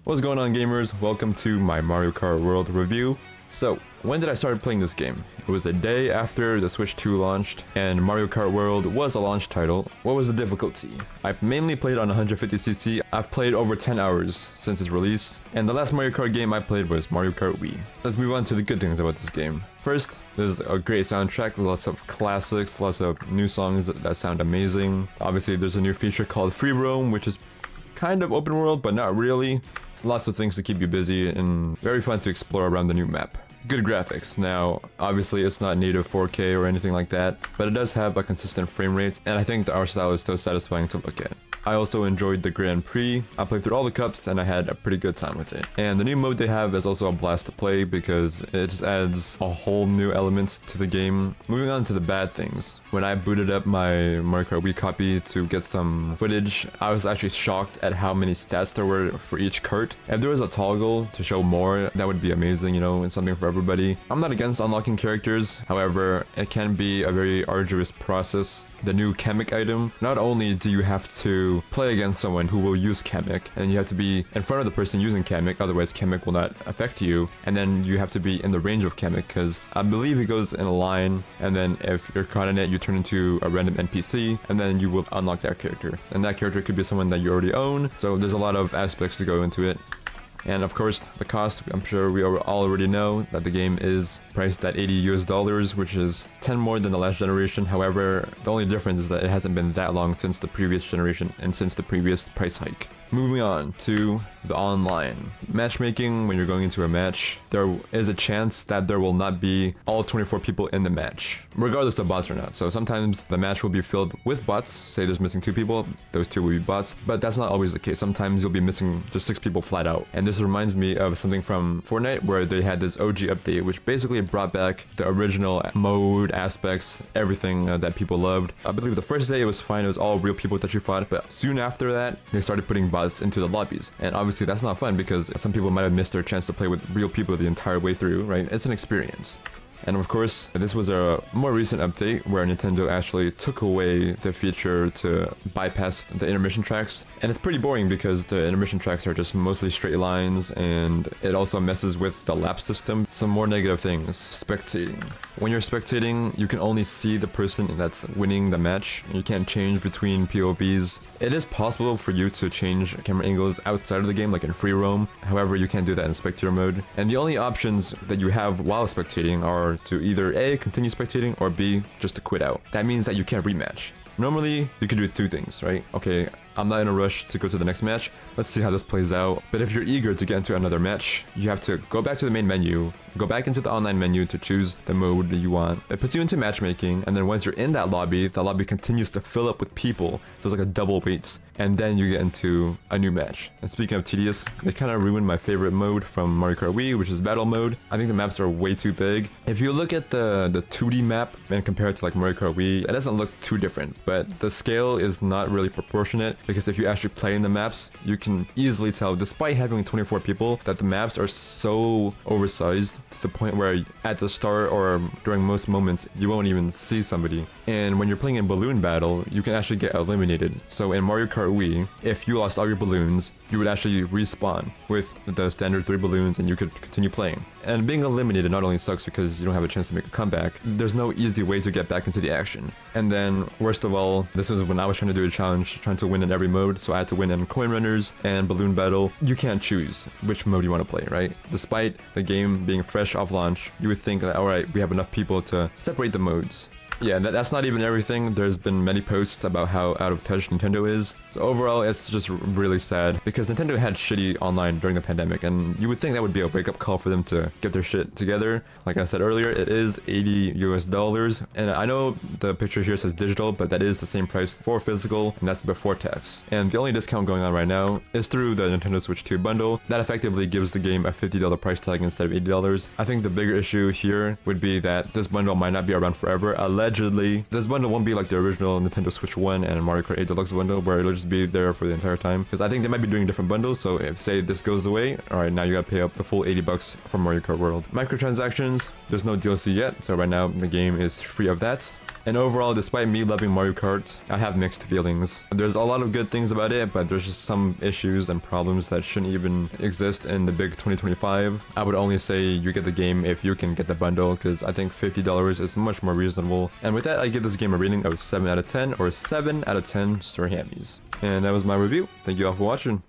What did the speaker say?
What's going on, gamers? Welcome to my Mario Kart World review. So, when did I start playing this game? It was the day after the Switch 2 launched, and Mario Kart World was a launch title. What was the difficulty? I've mainly played on 150cc. I've played over 10 hours since its release, and the last Mario Kart game I played was Mario Kart Wii. Let's move on to the good things about this game. First, there's a great soundtrack, lots of classics, lots of new songs that sound amazing. Obviously, there's a new feature called Free Roam, which is kind of open world, but not really. Lots of things to keep you busy and very fun to explore around the new map. Good graphics. Now, obviously it's not native 4K or anything like that, but it does have a consistent frame rate, and I think the art style is still satisfying to look at. I also enjoyed the Grand Prix. I played through all the cups and I had a pretty good time with it. And the new mode they have is also a blast to play because it just adds a whole new element to the game. Moving on to the bad things. When I booted up my Mario Kart Wii copy to get some footage, I was actually shocked at how many stats there were for each kart. If there was a toggle to show more, that would be amazing, you know, and something for everybody. I'm not against unlocking characters, however, it can be a very arduous process. The new Kamek item, not only do you have to play against someone who will use Kamek, and you have to be in front of the person using Kamek, otherwise Kamek will not affect you, and then you have to be in the range of Kamek, because I believe it goes in a line, and then if you're caught in it, you turn into a random NPC, and then you will unlock that character. And that character could be someone that you already own, so there's a lot of aspects to go into it. And of course, the cost, I'm sure we all already know that the game is priced at $80 US, which is 10 more than the last generation. However, the only difference is that it hasn't been that long since the previous generation and since the previous price hike. Moving on to the online. Matchmaking, when you're going into a match, there is a chance that there will not be all 24 people in the match, regardless of bots or not. So sometimes the match will be filled with bots. Say there's missing 2 people, those 2 will be bots, but that's not always the case. Sometimes you'll be missing just 6 people flat out. And this reminds me of something from Fortnite where they had this OG update, which basically brought back the original mode aspects, everything that people loved. I believe the first day it was fine, it was all real people that you fought, but soon after that, they started putting bots into the lobbies. And obviously that's not fun because some people might have missed their chance to play with real people the entire way through, right? It's an experience. And of course, this was a more recent update where Nintendo actually took away the feature to bypass the intermission tracks. And it's pretty boring because the intermission tracks are just mostly straight lines, and it also messes with the lap system. Some more negative things. Spectating. When you're spectating, you can only see the person that's winning the match. You can't change between POVs. It is possible for you to change camera angles outside of the game, like in free roam. However, you can't do that in spectator mode. And the only options that you have while spectating are to either A, continue spectating, or B, just to quit out. That means that you can't rematch. Normally, you can do 2 things, right? Okay, I'm not in a rush to go to the next match. Let's see how this plays out. But if you're eager to get into another match, you have to go back to the main menu, go back into the online menu to choose the mode that you want. It puts you into matchmaking, and then once you're in that lobby, the lobby continues to fill up with people. So it's like a double wait, and then you get into a new match. And speaking of tedious, they kind of ruined my favorite mode from Mario Kart Wii, which is battle mode. I think the maps are way too big. If you look at the 2D map and compare it to like Mario Kart Wii, it doesn't look too different, but the scale is not really proportionate, because if you actually play in the maps, you can easily tell, despite having 24 people, that the maps are so oversized to the point where at the start or during most moments, you won't even see somebody. And when you're playing in balloon battle, you can actually get eliminated. So in Mario Kart Wii, if you lost all your balloons, you would actually respawn with the standard 3 balloons and you could continue playing. And being eliminated not only sucks because you don't have a chance to make a comeback, there's no easy way to get back into the action. And then, worst of all, this is when I was trying to do a challenge, trying to win in every mode, so I had to win in coin runners and balloon battle. You can't choose which mode you want to play, right? Despite the game being fresh off launch, you would think that, alright, we have enough people to separate the modes. Yeah, that's not even everything. There's been many posts about how out of touch Nintendo is. So overall, it's just really sad because Nintendo had shitty online during the pandemic, and you would think that would be a wake-up call for them to get their shit together. Like I said earlier, it is $80 US, and I know the picture here says digital, but that is the same price for physical, and that's before tax. And the only discount going on right now is through the Nintendo Switch 2 bundle. That effectively gives the game a $50 price tag instead of $80. I think the bigger issue here would be that this bundle might not be around forever. Allegedly, this bundle won't be like the original Nintendo Switch 1 and Mario Kart 8 Deluxe bundle, where it'll just be there for the entire time. Because I think they might be doing different bundles, so if, say, this goes away, alright, now you gotta pay up the full $80 for Mario Kart World. Microtransactions, there's no DLC yet, so right now the game is free of that. And overall, despite me loving Mario Kart, I have mixed feelings. There's a lot of good things about it, but there's just some issues and problems that shouldn't even exist in the big 2025. I would only say you get the game if you can get the bundle, because I think $50 is much more reasonable. And with that, I give this game a rating of 7 out of 10, or 7 out of 10 Sir Hammies. And that was my review. Thank you all for watching.